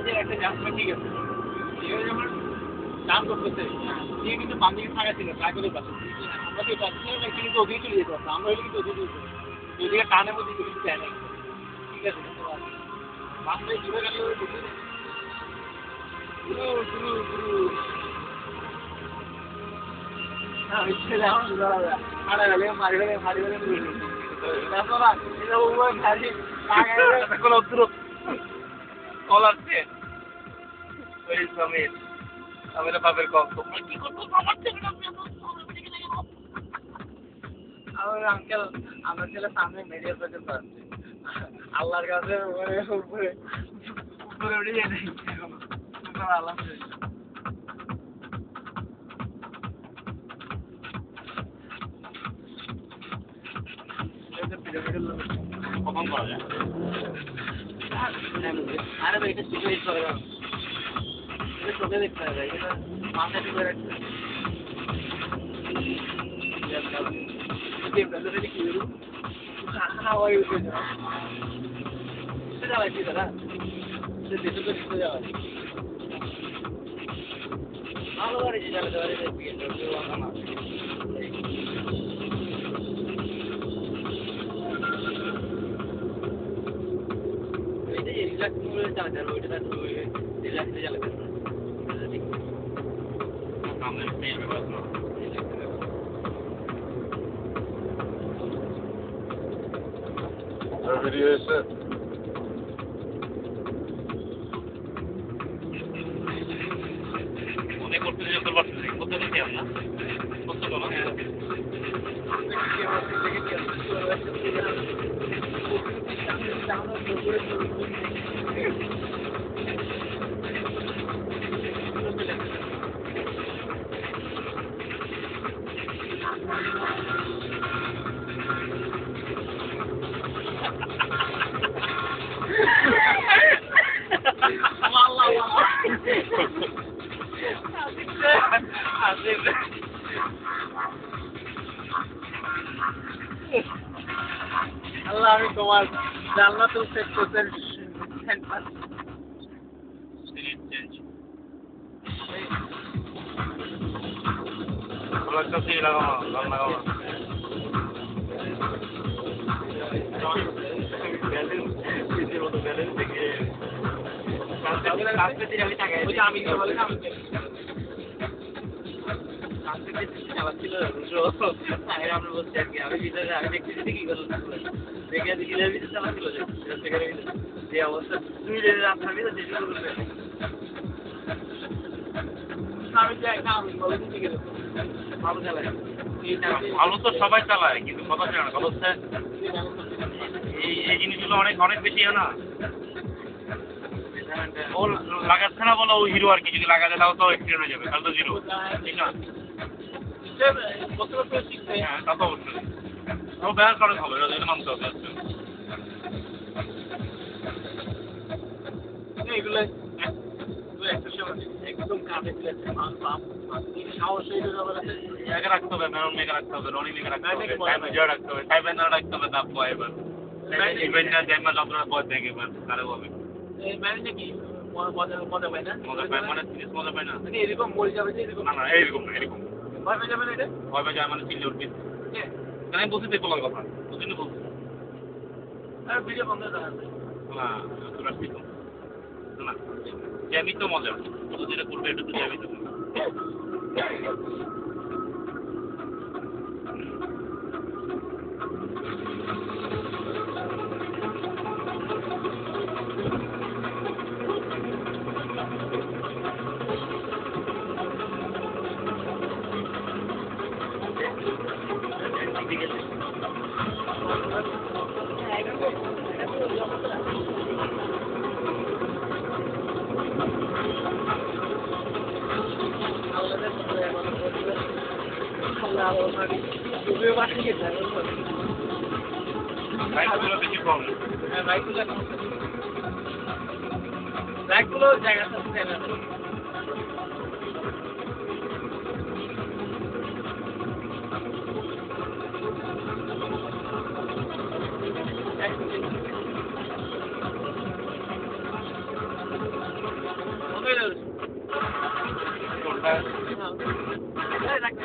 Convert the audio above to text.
যে একটা যাত্রা ঠিক আছে যখন দাম করতেছে দিয়ে কিন্তু বাম দিকে থাকা ছিল ট্রাকের পাশে আমরা তো পাচ্ছি কিন্তু ওদিকে চলে যেতে পারতাম আমরা হলে কিন্তু ওদিকে ওদিকে টানের মধ্যে কিছু দেয় না ঠিক আছে বাসটাই ঘুরে গেল কলাচ্ছে ওই সমীর আমি বাপের কষ্ট কি করবো আমার আঙ্কেল আমার ছেলে সামনে মেডিকেল পর্যন্ত আসছে আল্লাহর কাছে উপরে উপরে উঠে যায় আলহামদুলিল্লাহ কখন করা যায় আরে ভাই এটা সিকুয়েন্স করে দাও এটা চোখে দেখতে হবে এটা মাথায় ঢুকে রাখতে খানা হয়ে উঠে যাওয়া কি দাদা দেশে তো দিতে যাওয়া ভালো গাড়ি যাবে Video is set. মনে করতে যে তোর বাচ্চা করতে দিতে আমরা করতে বলো আল্লাহ আমি তোমার জান্নাতুল ফেরদৌসের series change Coloca así la goma, la goma. আমি চালাচ্ছিল আমরা বলছি আর কি আমি ভিতরে আমি দেখতেছি কি করলো দেখে দিলের ভিতরে চালাচ্ছিল যে অবস্থা 2 লেনের রাস্তার ভিতরে শুরু করবে আমি যাই না আমি বলে দিচ্ছি গেল ভালো চালায় ভালো তো সবাই চালায় কিন্তু কথা জানা কথা হচ্ছে এই জিনিসগুলো অনেক অনেক বেশি না ও লাগাচ্ছে না বলো ও হিরো আর কি যদি লাগাতে তাও তো এক্সিডেন্ট হয়ে যাবে তাহলে তো জিরো ঠিক না হ্যাঁ তা তো অবশ্যই ও ব্যায়াম করে ভালো এটা মানতে হবে এগুলো একদম কাঁধে মেঘে রাখতে হবে মেরন মেঘে রাখতে হবে রনি মেঘে রাখতে হবে টাইম রাখতে হবে টাইম রাখতে হবে তাপ এবার ইভেন্ট না টাইম আপনারা পথ দেখে এবার কারো হবে এই ম্যানেজে কি মজা পায় না মজা পায় মানে সিরিয়াস মজা পায় না এরকম বলে যাবে যে এরকম না এইরকম না এরকম ভয় পেয়ে যাবে না এটা ভয় পেয়ে যায় মানে চিল্লে উঠবে আমি বলছি তো বলার কথা বুঝলি না বলছি আর ভিডিও বন্ধ করা না তোরা ঠিক না জ্যামি তো মজা ও যেটা করবে এটা তো জ্যামি তো রাইটগুলো বেশি প্রবলেম রাইটগুলো জায়গা থাকছে না হয়ে যাবে কোনটা হ্যাঁ রাখ